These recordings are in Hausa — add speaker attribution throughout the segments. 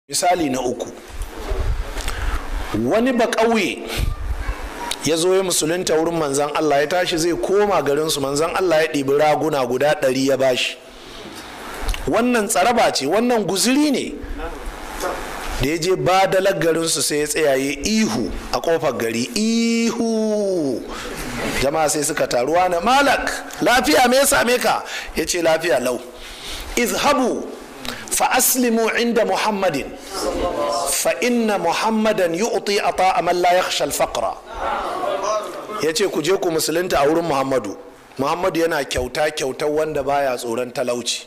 Speaker 1: misali na uku, wani ba ƙauye ya zo ya musulunta wurin manzan Allah, ya tashi zai koma garinsu. manzan Allah ya ɗibi raguna guda 100 ya bashi. Wannan tsaraba ce, wannan guziri ne. Da ya je badalar garinsu sai ya tsayaye ihu a kofar gari, ihu. Jama'a sai suka taruwa na malak, lafiya me ya same ka? Ya ce lafiya lau. izhabu fa aslimu inda muhammadin fa inna muhammadan yu'ti ata'a man la yakhsha al-faqra. Yace ku je ku musulunta a wurin muhammadu yana kyautar wanda baya tsoron talauci.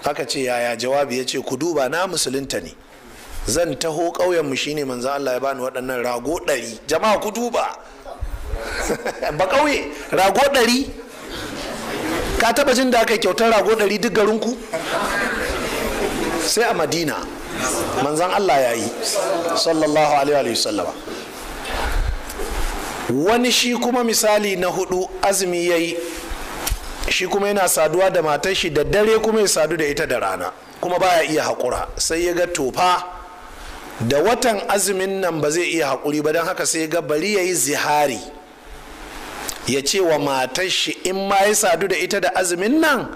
Speaker 1: Haka ce yaya jawabi? Yace ku duba, na musulunta ne, zan taho ƙauyen mu shine manzo Allah ya bani waɗannan rago 100. Jama'a ku duba ba ƙauye rago 100. Ka taba jin da aka kyautar rago 100 duk garinku? Sai a Madina manzan Allah ya yi sallallahu alaihi wasallama. Wani shi kuma misali na hudu, azumi ya yi, shi kuma yana saduwa da matar shi da dare, kuma ya sadu da ita da rana, kuma baya iya haƙura. Sai ya ga tofa da watan azumin nan ba zai iya haƙuri ba, don haka sai ya ga bari ya yi zihari, ya ce wa matar shi in ma ya sadu da ita da azumin nan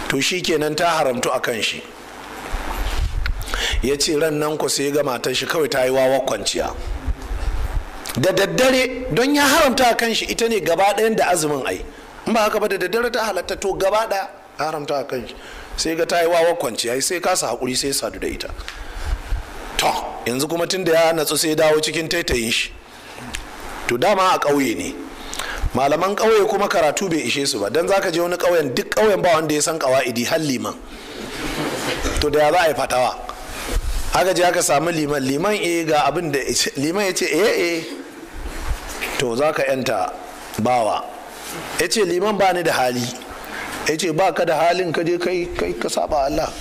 Speaker 1: to shi kenan ta haramtu a kan shi. Ya ce ran nan ku sai ga matar shi kawai ta yi wawa kwanciya da daddare, don ya haramta a kan shi ita ne gaba ɗayan da azumin ai, in ba haka ba da daddare ta halatta, to gaba ɗaya haramta a kan shi. Sai ga ta yi wawa kwanciya, sai kasa haƙuri, sai sadu da ita. To yanzu kuma tun da ya natsu sai dawo cikin taitayin shi. To dama a ƙauye ne, malaman ƙauye kuma karatu bai ishe su ba, don zaka je wani ƙauyen duk ƙauyen ba wanda ya san ƙawa'idi har liman. To da ya za a yi fatawa? Aka je aka samu liman ga abin da liman ya ce to za ka yanta bawa. Ya ce liman ba ni da hali. Ya ce ba ka da halin, ka je kai ka saba Allah.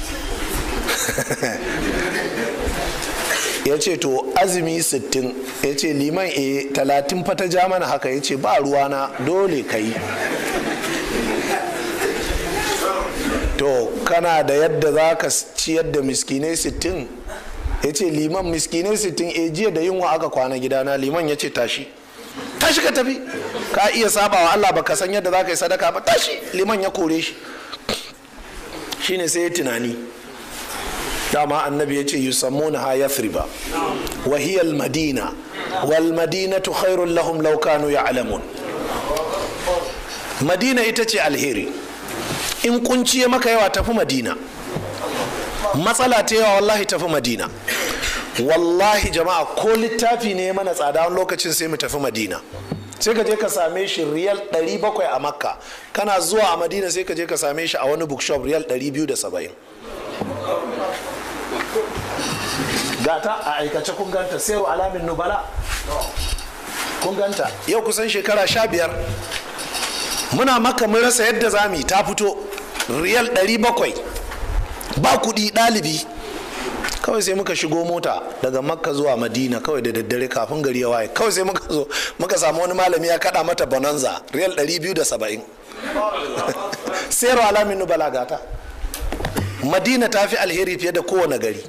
Speaker 1: Ya ce to azumi 60. Ya ce liman 30 fata ja mana haka. Ya ce ba ruwana, dole ka yi. To kana da yadda za ka ciyar da miskinai 60? Ya ce liman miskinai 60, jiya da yunwa aka kwana gidana. Liman ya ce tashi ka tafi, ka iya sabawa Allah, baka san yadda za ka yi sadaka ba, tashi. Liman ya kore shi. Shine sai ya tunani, dama annabi ya ce yusammuna ha yathriba wa hiya al-madina wal madinatu khairul lahum law kanu ya'lamun. Madina ita ce alheri. In kunci ya maka yawa tafi Madina, matsala ta yawa wallahi tafi Madina. Wallahi jama'a, ko littafi ne mana tsada wani lokacin sai mu tafi Madina. Sai ka je ka same shi riyal 700 a Makka, kana zuwa a Madina sai ka je ka same shi a wani bookshop riyal 270. Gata a aikace kun ganta, Sairu Alamin Nubala kun ganta, yau kusan shekara 15 muna Makka, mun rasa yadda zamu yi, ta fito riyal 700, ba kuɗi ɗalibi. Kawai sai muka shigo mota daga Makka zuwa Madina kawai da daddare kafin gari ya waye. Kawai sai muka zo muka samu wani malami ya kada mata bonanza riyal 270. Sairu Alamin Nubala gata. Madina ta fi alheri fiye da kowane gari.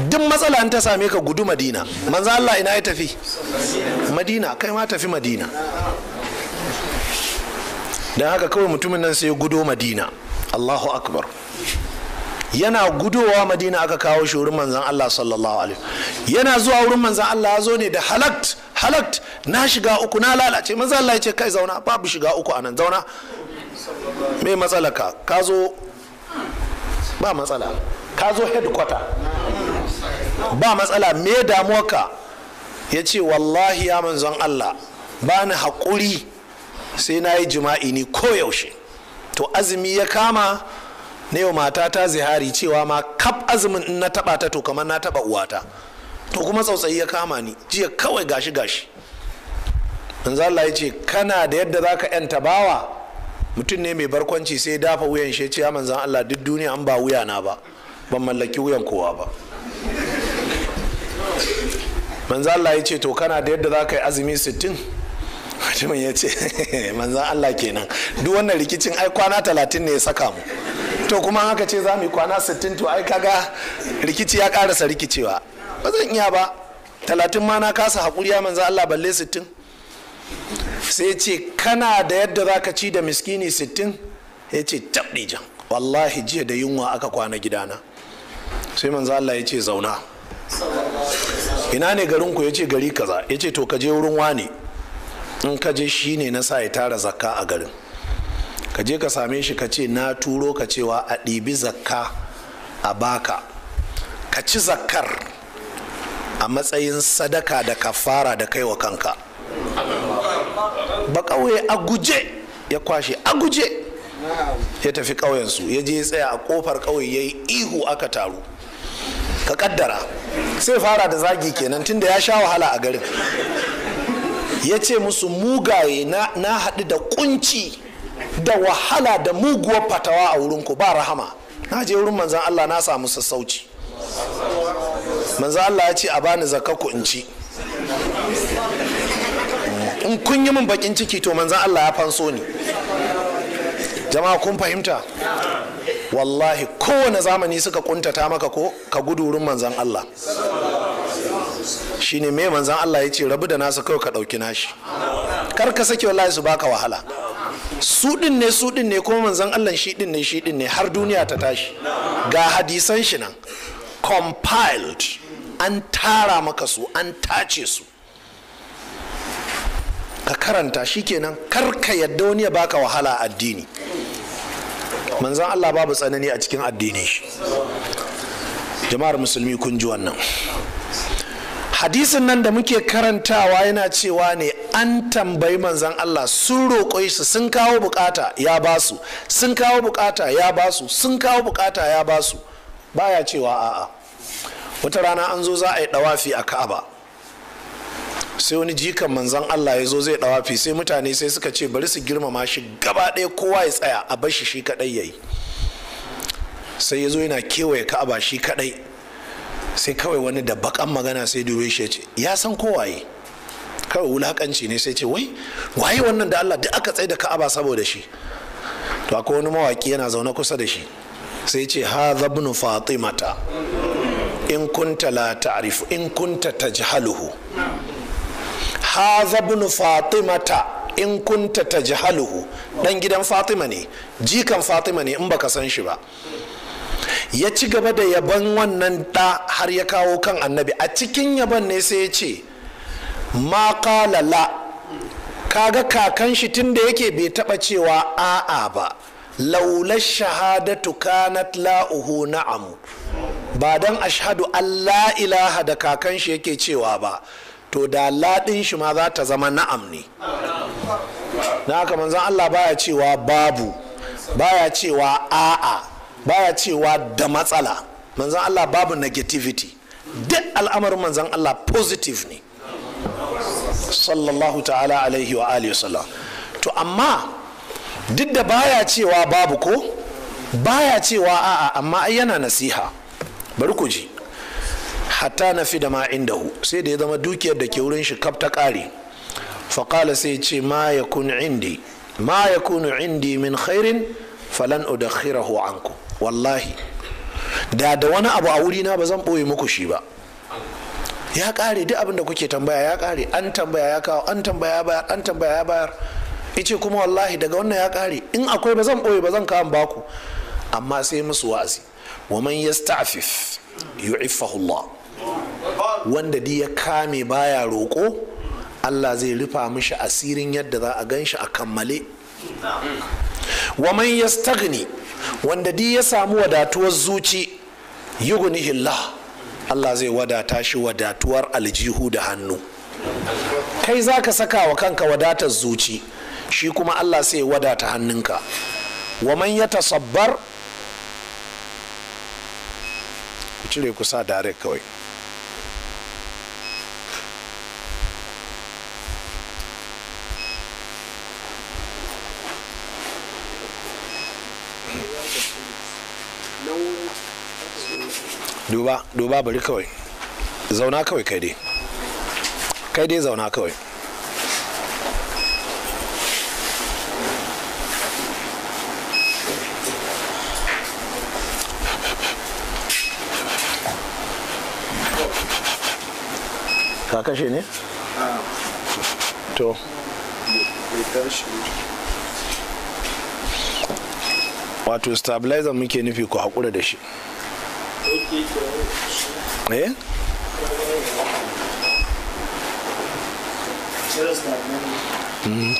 Speaker 1: Duk matsala an ta same ka gudu Madina. Manzo Allah ina ya tafi? Madina. Kai ma tafi Madina. Dan haka kawai mutumin nan sai ya gudo Madina. Allahu akbar. Yana gudowa Madina aka kawo shi wurin manzon Allah sallallahu alaihi. Yana zuwa wurin manzon Allah, ya zo ne da halakt na shiga uku, na lalace. Manzon Allah ya ce kai zauna, babu shiga uku anan, zauna. Me matsala ka zo? Ba matsala, ka zo headquarter, ba matsala. Me damuwarka? Ya ce wallahi ya manzon Allah, ba ni haƙuri sai na yi jima'i ni koyaushe. To azumi ya kama ne, yau mata ta zihari cewa ma kaf azumin in na taba ta to kamar na taba uwata. To kuma tsautsayi ya kama ni jiya kawai, gashi manzon Allah ya ce kana da yadda za ka yanta bawa? Mutum ne mai barkwanci sai dafa wuyan shi, ce ya manzan Allah, duk duniya an ba wuya na ba, ban mallaki wuyan kowa ba. Manzan Allah ya ce to kana da yadda za ka yi azumi 60? Mutumin ya ce manzan Allah kenan, duk wannan rikicin ai kwana 30 ne ya saka mu. to kuma haka ce za mu yi kwana 60 to ai kaga rikici ya karasa rikicewa. Ba zan iya ba, 30 ma na kasa haƙuri ya manzo Allah balle 60. sai ce kana da yadda za ka ci da miskini 60? ya ce tabdijan wallahi jiya da yunwa aka kwana gidana. sai manzo Allah ya ce zauna. ina ne garinku? ya ce gari kaza. ya ce to ka je wurin wane, in ka je shi ne na sa ya tara zakka a garin, ka je ka same shi ka ce na turo ka cewa a ɗibi zakka a baka, ka ci zakkar a matsayin sadaka da kafara da kai wa kanka. ba ƙauye a guje ya kwashe, a guje ya tafi ƙauyensu, ya je tsaya a ƙofar ƙauye ya yi ihu, aka taru. ka kaddara sai fara da zagi kenan tunda ya sha wahala a garin. ya ce musu mugaye na haɗu da kunci da wahala da muguwar fatawa a wurinku, ba rahama. na je wurin manzan Allah na samu sassauci. manzan Allah ya ce a bani zakkaku in ci, in kun yi min bakin ciki to manzan Allah ya fanso ni. jama'a kun fahimta? wallahi kowane zamani suka kuntata maka ko ka gudu wurin manzan Allah. shine me manzan Allah ya ce rabu da nasu kawai ka ɗauki nashi, kar ka sake wallahi su baka wahala. su din ne kuma manzan Allah shi din ne har duniya ta tashi. ga hadisan shi nan compiled, an tara maka su, an tace su, ka karanta shi kenan. kar ka yadda wani ya baka wahala a addini. manzan Allah babu tsanani a cikin addini shi. jama'ar musulmi kun ji wannan hadisin nan da muke karantawa yana cewa ne an tambayi manzan Allah, sun roƙo shi, sun kawo bukata ya basu, sun kawo bukata ya basu, sun kawo bukata ya basu, baya cewa a'a. wata rana an zo za a yi dawafi a Ka'aba, sai wani jikan manzan Allah ya zo zai dawafi, sai mutane sai suka ce bari su girmama shi gaba ɗaya, kowa ya tsaya a bashi shi kadai yayi. sai ya zo yana kewaye Ka'aba shi kadai, sai kawai wani da bakan magana sai dube shi ya ce ya san kowaye, kawai wulakanci ne. sai ce wai waye wannan da Allah duk aka tsaye da Ka'aba saboda shi? to akwai wani mawaki yana zaune kusa da shi, sai ce hadha ibn fatimata in kunta la ta'rifu in kunta tajhaluhu, hadha ibn fatimata in kunta tajhaluhu. dan gidan Fatima ne, jikan Fatima ne in baka san shi ba. ya ci gaba da yaban wannan da har ya kawo kan annabi. a cikin yaban ne sai ya ce ma qala la, kaga kakan shi tunda yake bai taba cewa a'a ba. laula shahadatu kanat la'uhu na'am, ba dan ashhadu an la ilaha da kakan shi yake cewa ba, to da ladin shi ma za ta zama na'am ne. na haka manzon Allah baya cewa babu, baya cewa a'a, baya cewa da matsala. manzon Allah babu negativity, duk al'amarin manzon Allah positive ne sallallahu ta'ala alaihi wa alihi wasallam. to amma duk da baya cewa babu ko baya cewa a'a, amma ai yana nasiha. bari ku ji, hatta na fi da ma indahu, sai da ya zama dukiyar da ke wurin shi kaf ta kare. faƙala sai ce ma yakunu indi min khairin falan udakhirahu anku, wallahi da wani abu a wurina ba zan ɓoye muku shi ba. ya ƙare, duk abin da kuke tambaya ya ƙare, an tambaya ya kawo, an tambaya ya bayar, an tambaya ya bayar. ice kuma wallahi daga wannan ya ƙare, in akwai ba zan ɓoye ba zan kawo baku. amma sai musu wa'azi, wa man yasta'fif yu'iffahu Allah, wanda di ya kame baya roƙo, Allah zai rufa mishi asirin yadda za a gan shi a kammale. wa man yastaghni, wanda di ya samu wadatuwar zuci, yughnihillah, Allah zai wadata shi wadatuwar aljihu da hannu. kai za ka saka wa kanka wadatar zuci, shi kuma Allah sai wadata hannunka. wa man yatasabbar, ku cire kusa direct kawai. duba bari kawai zauna kawai, kai dai zauna kawai. ka kashe ne? To wato stabilizer muke nufi ku haƙura da shi.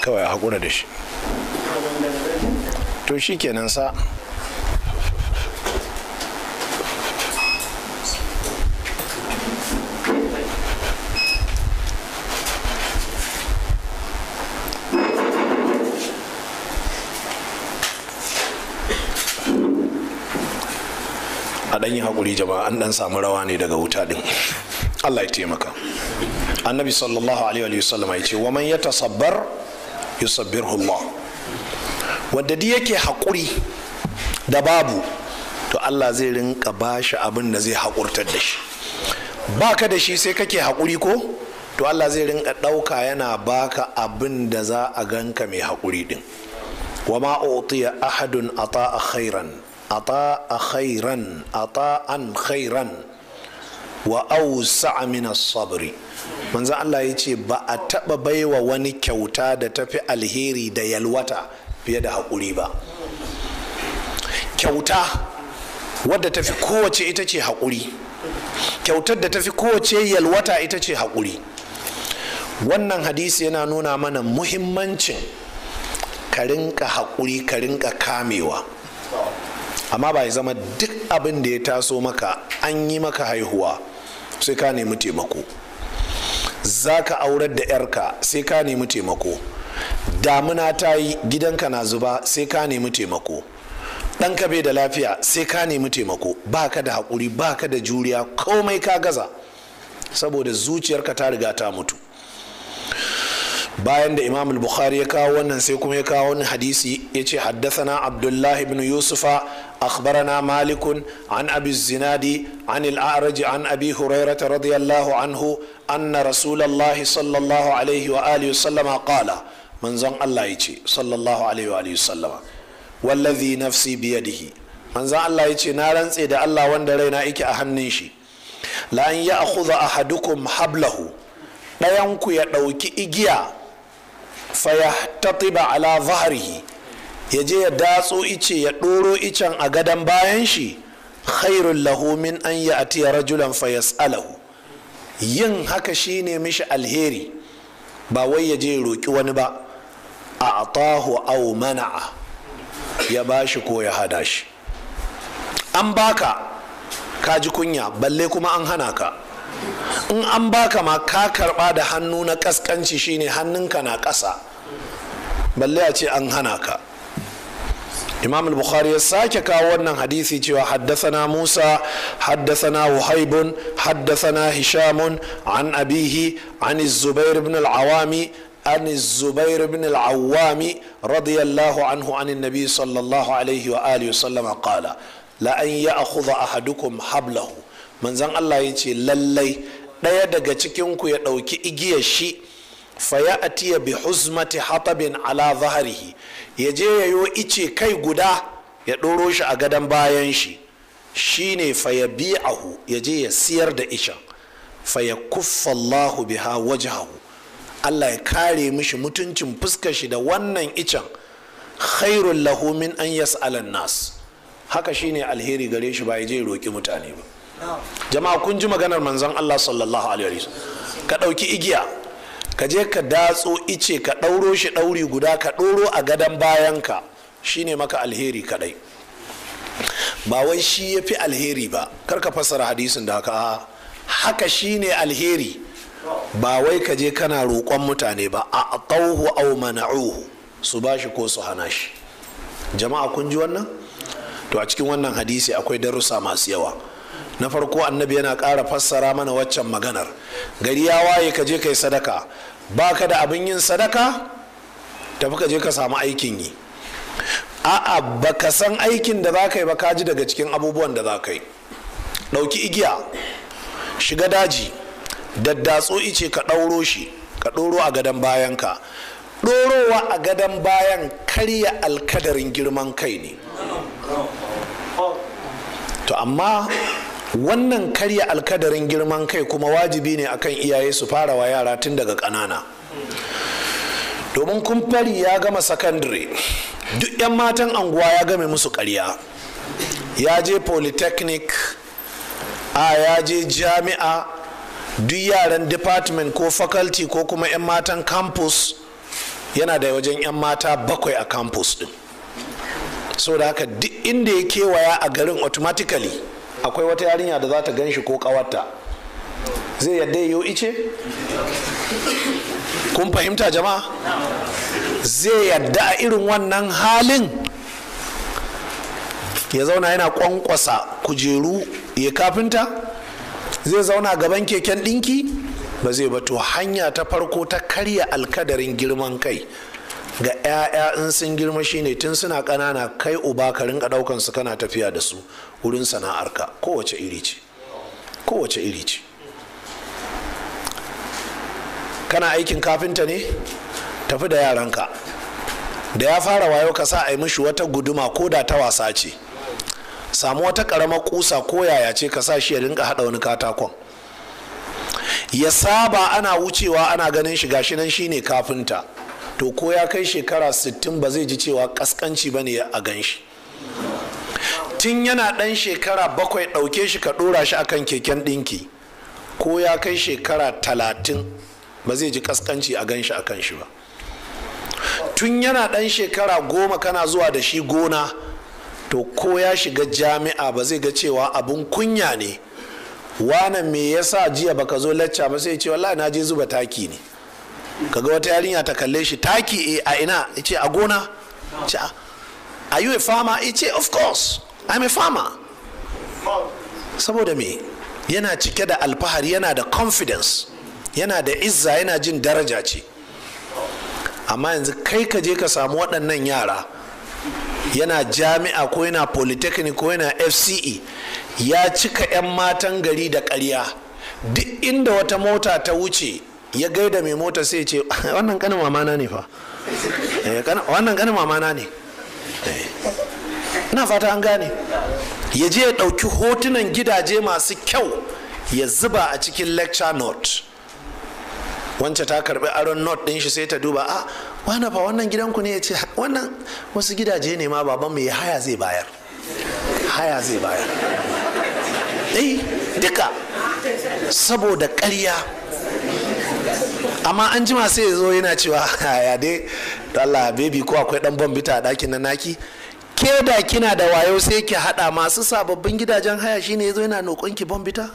Speaker 1: Kawai haƙura da shi. To shi kenan sa. A ɗan yi haƙuri jama'a, an ɗan samu rawa ne daga wuta ɗin. Allah ya taimaka. Annabi sallallahu alaihi wa sallam ya ce wa man yatasabbar yusabbirhu Allah. Wanda duk yake haƙuri da babu, to Allah zai rinka bashi abin da zai haƙurtar da shi. Baka da shi sai kake haƙuri ko? To Allah zai rinka ɗauka yana baka abin da za a ganka mai haƙuri ɗin. Wa ma utiya ahadun ata'a khairan ata'an khairan wa awsa'a min as-sabri. Manzo Allah ya ce ba a taɓa baiwa wani kyauta da tafi alheri da yalwata fiye da haƙuri ba. Kyauta wadda tafi kowace ita ce haƙuri. Kyautar da tafi kowace yalwata ita ce haƙuri. Wannan hadisi yana nuna mana muhimmancin ka rinka haƙuri, ka rinka kamewa. Amma ba ya zama duk abin da ya taso maka, an yi maka haihuwa sai ka nemi taimako, za ka aurar da 'yarka sai ka nemi taimako, damuna ta yi gidanka na zuba sai ka nemi taimako, ɗanka bai da lafiya sai ka nemi taimako. Ba ka da haƙuri, ba ka da juriya, komai ka gaza saboda zuciyarka ta riga ta mutu. Bayan da Imam al-Bukhari ya kawo wannan sai kuma ya kawo wani hadisi ya ce haddathana Abdullah ibn Yusufa akhbarana Malikun an Abi Zinadi an al-A'raj an Abi Hurairah radiyallahu anhu anna Rasulullah sallallahu alaihi wa alihi wasallam qala. Manzon Allah yace sallallahu alaihi wa alihi wasallam wallazi nafsi biyadihi. Manzon Allah yace na rantse da Allah wanda raina yake a hannun shi, la an ya'khudha ahadukum hablahu, ɗayanku ya ɗauki igiya fayahtatiba ala zahrihi, ya je ya datso ice ya ɗoro icen a gadon bayan shi, khairul lahu min an ya'tiya rajulan fayas'alahu. Yin haka shine mishi alheri, ba wai ya je ya roki wani ba. A atahu aw mana'a, ya bashi ko ya hada shi. An baka ka ji kunya, balle kuma an hana ka. In an baka ma ka karba da hannu na kaskanci, shine hannunka na ƙasa, balle a ce an hana ka. Imam al-Bukhari ya sake kawo wannan hadisi cewa haddathana Musa haddathana Wuhaibun haddathana Hishamun an abihi an Zubair ibn al-Awami an Zubair ibn al-Awwami radiyallahu anhu an an-nabi sallallahu alaihi wa alihi wa sallam qala la an ya'khudha ahadukum hablahu. Manzon Allah ya ce lallai ɗaya daga cikinku ya ɗauki igiyar shi, faya atiya bi huzmati hatabin ala zaharihi, ya je ya yo ice kai guda ya ɗoro shi a gadon bayan shi, shine faya bi'ahu, ya je ya siyar da ishan, faya kuffa Allahu biha wajhahu, Allah ya kare mishi mutuncin fuskar shi da wannan icen, khairul lahu min an yas'alan nas. Haka shine alheri gare shi, ba ya je ya roki mutane ba. Jama'a kun ji maganar manzon Allah sallallahu alaihi wasallam. Ka ɗauki igiya, ka je ka datso ice, ka ɗauro shi ɗauri guda, ka ɗoro a gadon bayanka, shine maka alheri kadai. Ba wai shi ya fi alheri ba, kar ka fassara hadisin da haka. Haka shine alheri, ba wai ka je kana roƙon mutane ba. A tauhu aw mana'uhu, su bashi ko su hana shi. Jama'a kun ji wannan? To a cikin wannan hadisi akwai darussa masu yawa. Na farko, annabi yana ƙara fassara mana waccan maganar. Gari ya waye ka je kai sadaka, baka da abin yin sadaka, tafi ka je ka samu aikin yi. A'a, baka san aikin da za ka yi ba, ka ji daga cikin abubuwan da za ka yi. Ɗauki igiya, shiga daji, daddatso ice ka ɗauro shi, ka ɗoro a gadon bayanka. Ɗorowa a gadon bayan karya alkadarin girman kai ne. To amma wannan karya alkadarin girman kai kuma wajibi ne akan iyaye su fara wa yara tun daga ƙanana. Domin kumfari ya gama sakandare, duk 'yan matan anguwa ya game musu ƙarya, ya je polytechnic, ya je jami'a, duk yaran department ko faculty ko kuma 'yan matan campus yana da wajen 'yan mata 7 a campus din. So da haka duk inda ya kewaya a garin automatically akwai wata yarinya da za ta gan shi ko kawarta. Zai yadda yiwu ice? Kun fahimta jama'a? Zai yadda a irin wannan halin ya zauna yana kwankwasa kujeru ya kafinta? Zai zauna gaban keken ɗinki? Ba zai ba. To hanya ta farko ta karya alkadarin girman kai ga 'ya'ya in sun girma shine tun suna ƙanana kai uba ka rinka ɗaukan su kana tafiya da su wurin sana'arka kowace iri ce. Kana aikin kafinta ne? Tafi da yaranka, da ya fara wayo ka sa a yi mishi wata guduma ko da ta wasa ce, samu wata ƙaramar kusa ko yaya ce ka sa shi ya rinka haɗa wani katakon, ya saba ana wucewa ana ganin shi gashi nan shine kafinta. To ko ya kai shekara 60 ba zai ji cewa kaskanci ba ne a gan shi. Tun yana ɗan shekara 7 ɗauke shi ka ɗora shi akan keken ɗinki, ko ya kai shekara 30 ba zai ji kaskanci a gan shi akan shi ba. Tun yana ɗan shekara 10 kana zuwa da shi gona, to ko ya shiga jami'a ba zai ga cewa abun kunya ne, wane me yasa jiya baka zo lacca ba, sai ce wallahi na je zuba taki ne. Kaga wata yarinya ta kalle shi, taki a ina? Yace a gona. Ce are you a farmer? Yace of course I'm a farmer. Saboda me? Yana cike da alfahari, yana da confidence, yana da izza, yana jin daraja ce. Amma yanzu kai ka je ka samu waɗannan yara, yana jami'a ko yana polytechnic ko yana FCE, ya cika 'yan matan gari da ƙarya. Duk inda wata mota ta wuce ya gaida mai mota sai ce wannan kanin mamana ne fa, wannan kanin mamana ne. Ina fata an gane. Ya je ya ɗauki hotunan gidaje masu kyau ya zuba a cikin lecture note. Wance ta karbi aron note ɗin shi sai ta duba, a wane fa wannan gidanku ne? Ya ce wannan wasu gidaje ne ma baban mai haya zai bayar. Duka saboda ƙarya. Amma an jima sai ya zo yana cewa ya dai Allah baby ko akwai dan bambita a ɗakin na naki, ke da kina da wayo sai ki hada masu sababbin gidajen haya shine yazo yana nokon ki bambita.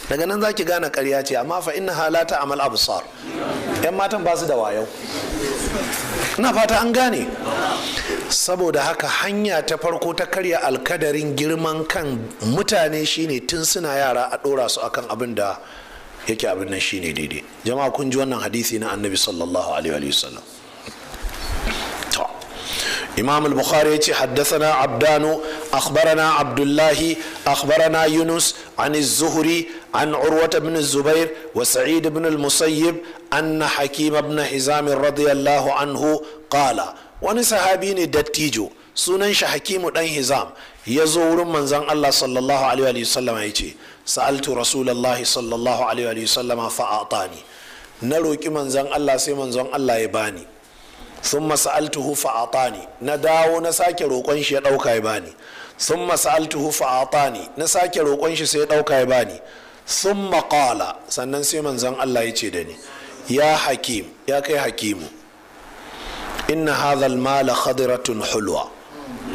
Speaker 1: Daga nan zaki gane ƙarya ce. Amma fa inna halata amal absar, yan matan ba su da wayo. Ina fata an gane. Saboda haka hanya ta farko ta karya alkadarin girman kan mutane shine tun suna yara a ɗora su akan abin da yake abin nan shine daidai. Jama'a kun ji wannan hadisi na annabi sallallahu alaihi wa sallam. To Imam al-Bukhari yace haddathana Abdanu akhbarana Abdullah akhbarana Yunus an az-Zuhri an Urwa ibn Zubair wa Sa'id ibn al-Musayyib anna Hakim ibn Hizam radiyallahu anhu qala, wani sahabi ne dattijo sunan shi Hakimu dan Hizam ya zo wurin manzon Allah sallallahu alaihi wa sallam yace sa'altu rasulullahi sallallahu alaihi wa sallama fa'atani, na roki manzon Allah sai manzon Allah ya bani. Thumma sa'altuhu fa'atani, na dawo na sake roƙon shi ya dauka ya bani. Thumma sa'altuhu fa'atani, na sake roƙon shi sai ya dauka ya bani. Thumma qala, sannan sai manzon Allah ya ce da ni, ya Hakim, ya kai Hakimu, inna hadha al-mala khadiratun hulwa,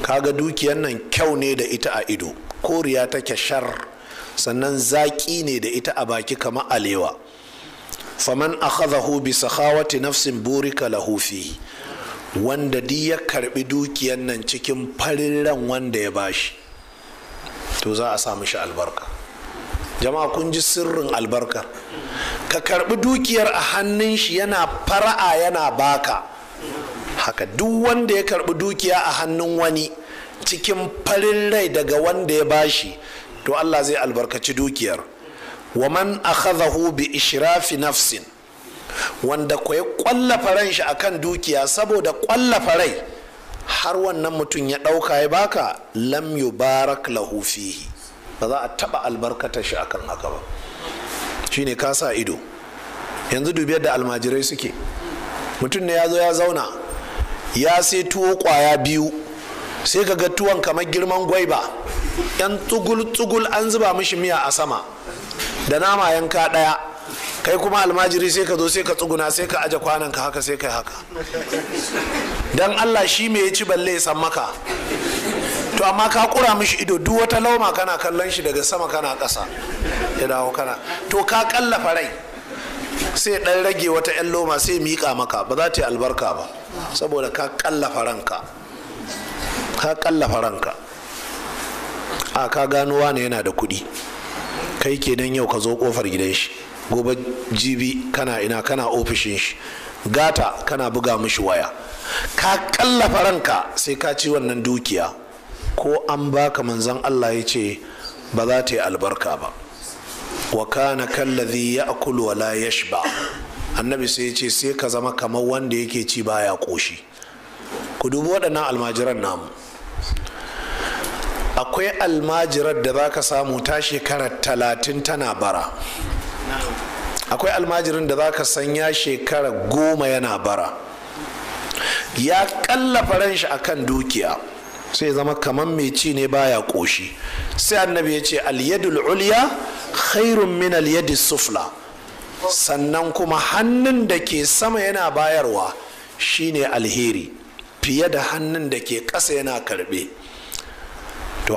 Speaker 1: kaga dukiyar nan kyau ne da ita a ido, koriya take shar, sannan zaƙi ne da ita a baki kamar alewa. Faman akhadahu bi sakhawati nafsin burika lahu fi, wanda di ya karbi dukiyar nan cikin farin ran wanda ya bashi, to za a samu shi albarka. Jama'a kun ji sirrin albarka. Ka karbi dukiyar a hannun shi yana fara'a yana baka, haka duk wanda ya karbi dukiya a hannun wani cikin farin rai daga wanda ya bashi, to Allah zai albarkaci dukiyar. Wa man akhadahu bi ishrafi nafsin, wanda ko ya kwallafa ran shi akan dukiya saboda kwallafa rai har wannan mutum ya dauka ya baka, lam yubarak lahu fihi, ba za a taba albarkatar shi akan haka ba. shine ka sa ido. yanzu dubi yadda almajirai suke. mutum ne ya zo ya zauna ya sai tuwo kwaya biyu, sai ka ga tuwon kamar girman gwaiba, yan tsugul an zuba mishi miya a sama da nama yanka daya, kai kuma almajiri sai ka zo sai ka tsuguna sai ka aje kwanan ka haka sai kai haka. dan Allah shi me ya ci balle ya san maka? to amma ka kura mishi ido, duk wata lauma kana kallon shi daga sama kana ƙasa ya dawo kana, to ka kallafa rai sai dan rage wata yan loma sai miƙa maka, ba za ta yi albarka ba saboda ka kallafa ranka. a ka gano wane yana da kuɗi, kai kenan yau ka zo kofar gidan shi, gobe jibi kana ina, kana ofishin shi, gata kana buga mishi waya. ka kallafa ranka sai ka ci wannan dukiya, ko an baka manzon Allah ya ce ba za ta yi albarka ba. wa kana kallazi ya'kulu wa la yashba, annabi sai ya ce sai ka zama kamar wanda yake ci baya koshi. ku dubi waɗannan almajiran namu. akwai almajirar da za ka samu ta shekara 30 tana bara, akwai almajirin da za ka sanya shekara 10 yana bara, ya kallafa ran shi akan dukiya, sai zama kamar mai ci ne baya koshi. sai annabi ya ce al-yadul ulya khairun min al-yadis sufla, sannan kuma hannun da ke sama yana bayarwa shine alheri fiye da hannun da ke ƙasa yana karbe. to